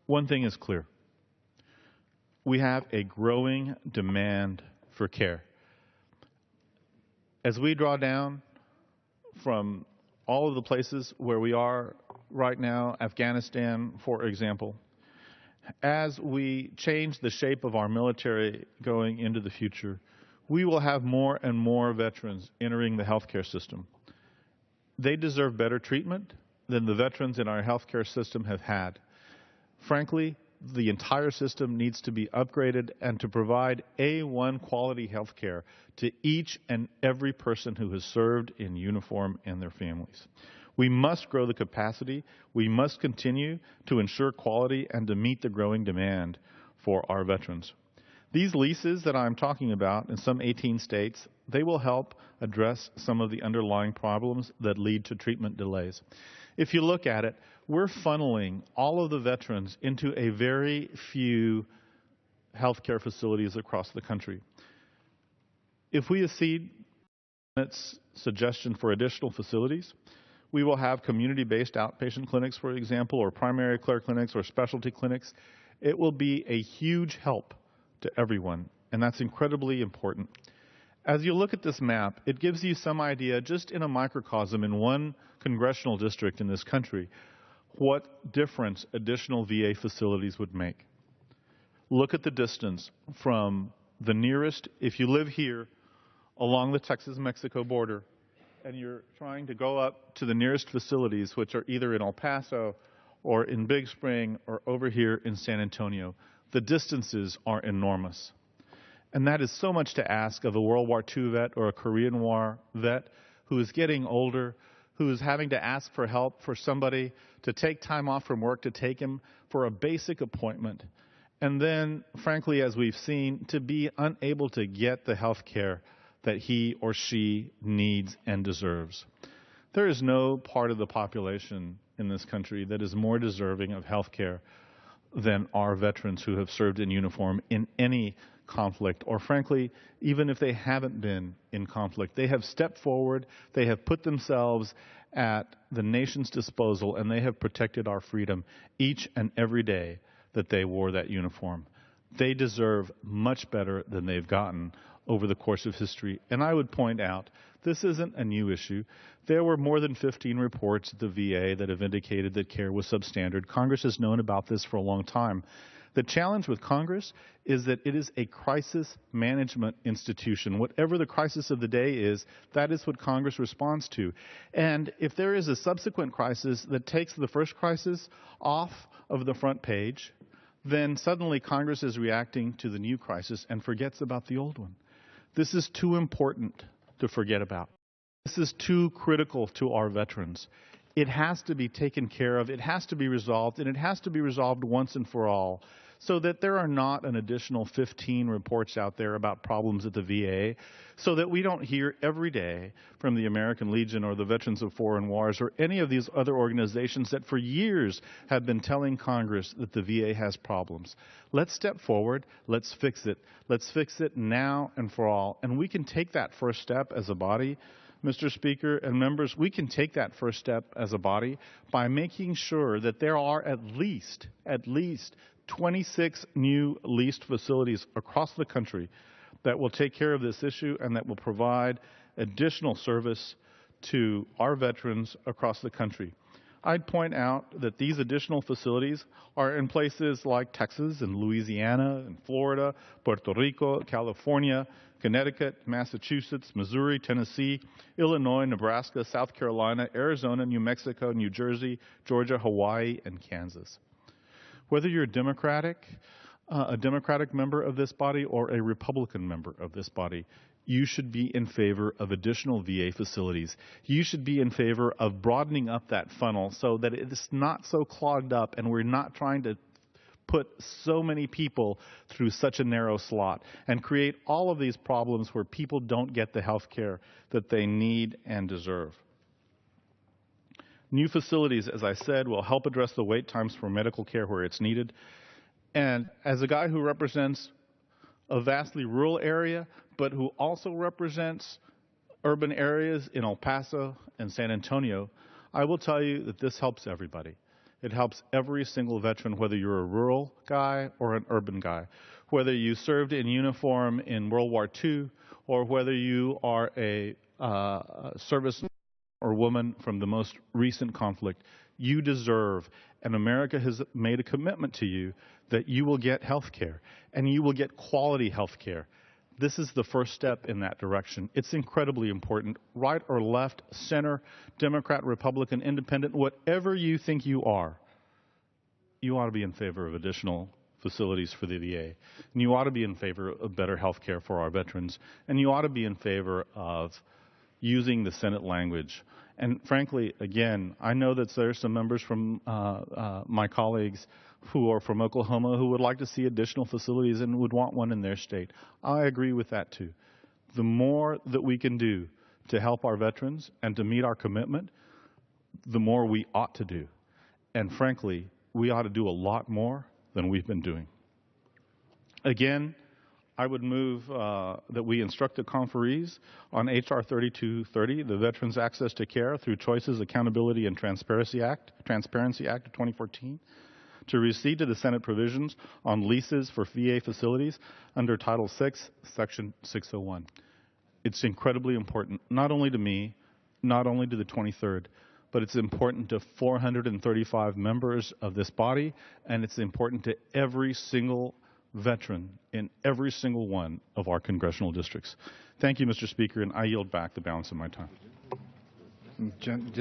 One thing is clear. We have a growing demand for care. As we draw down from all of the places where we are right now, Afghanistan, for example, as we change the shape of our military going into the future, we will have more and more veterans entering the healthcare system. They deserve better treatment than the veterans in our healthcare system have had. Frankly, the entire system needs to be upgraded and to provide A1 quality health care to each and every person who has served in uniform and their families. We must grow the capacity. We must continue to ensure quality and to meet the growing demand for our veterans. These leases that I'm talking about in some 18 states, they will help address some of the underlying problems that lead to treatment delays. If you look at it, we're funneling all of the veterans into a very few healthcare facilities across the country. If we accede to its suggestion for additional facilities, we will have community-based outpatient clinics, for example, or primary care clinics or specialty clinics. It will be a huge help to everyone, and that's incredibly important. As you look at this map, it gives you some idea, just in a microcosm in one congressional district in this country, what difference additional VA facilities would make. Look at the distance from the nearest, if you live here along the Texas-Mexico border, and you're trying to go up to the nearest facilities, which are either in El Paso or in Big Spring or over here in San Antonio. The distances are enormous. And that is so much to ask of a World War II vet or a Korean War vet who is getting older, who is having to ask for help for somebody to take time off from work to take him for a basic appointment. And then, frankly, as we've seen, to be unable to get the health care that he or she needs and deserves. There is no part of the population in this country that is more deserving of health care than our veterans who have served in uniform in any conflict, or frankly, even if they haven't been in conflict. They have stepped forward, they have put themselves at the nation's disposal, and they have protected our freedom each and every day that they wore that uniform. They deserve much better than they've gotten over the course of history. And I would point out, this isn't a new issue. There were more than 15 reports at the VA that have indicated that care was substandard. Congress has known about this for a long time. The challenge with Congress is that it is a crisis management institution. Whatever the crisis of the day is, that is what Congress responds to. And if there is a subsequent crisis that takes the first crisis off of the front page, then suddenly Congress is reacting to the new crisis and forgets about the old one. This is too important to forget about. This is too critical to our veterans. It has to be taken care of, it has to be resolved, and it has to be resolved once and for all, so that there are not an additional 15 reports out there about problems at the VA, so that we don't hear every day from the American Legion or the Veterans of Foreign Wars or any of these other organizations that for years have been telling Congress that the VA has problems. Let's step forward. Let's fix it. Let's fix it now and for all. And we can take that first step as a body, Mr. Speaker and members. We can take that first step as a body by making sure that there are at least 26 new leased facilities across the country that will take care of this issue and that will provide additional service to our veterans across the country. I'd point out that these additional facilities are in places like Texas and Louisiana and Florida, Puerto Rico, California, Connecticut, Massachusetts, Missouri, Tennessee, Illinois, Nebraska, South Carolina, Arizona, New Mexico, New Jersey, Georgia, Hawaii, and Kansas. Whether you're a Democratic member of this body or a Republican member of this body, you should be in favor of additional VA facilities. You should be in favor of broadening up that funnel so that it's not so clogged up and we're not trying to put so many people through such a narrow slot and create all of these problems where people don't get the health care that they need and deserve. New facilities, as I said, will help address the wait times for medical care where it's needed. And as a guy who represents a vastly rural area, but who also represents urban areas in El Paso and San Antonio, I will tell you that this helps everybody. It helps every single veteran, whether you're a rural guy or an urban guy, whether you served in uniform in World War II or whether you are a service or woman from the most recent conflict. You deserve, and America has made a commitment to you that you will get health care, and you will get quality health care. This is the first step in that direction. It's incredibly important. Right or left, center, Democrat, Republican, Independent, whatever you think you are, you ought to be in favor of additional facilities for the VA. And you ought to be in favor of better health care for our veterans. And you ought to be in favor of using the Senate language. And frankly, again, I know that there are some members from my colleagues who are from Oklahoma who would like to see additional facilities and would want one in their state. I agree with that too. The more that we can do to help our veterans and to meet our commitment, the more we ought to do. And frankly, we ought to do a lot more than we've been doing. Again, I would move that we instruct the conferees on H.R. 3230, the Veterans Access to Care Through Choices, Accountability, and Transparency Act of 2014, to recede to the Senate provisions on leases for VA facilities under Title VI, Section 601. It's incredibly important, not only to me, not only to the 23rd, but it's important to 435 members of this body, and it's important to every single veteran in every single one of our congressional districts. Thank you, Mr. Speaker, and I yield back the balance of my time. Gentlemen.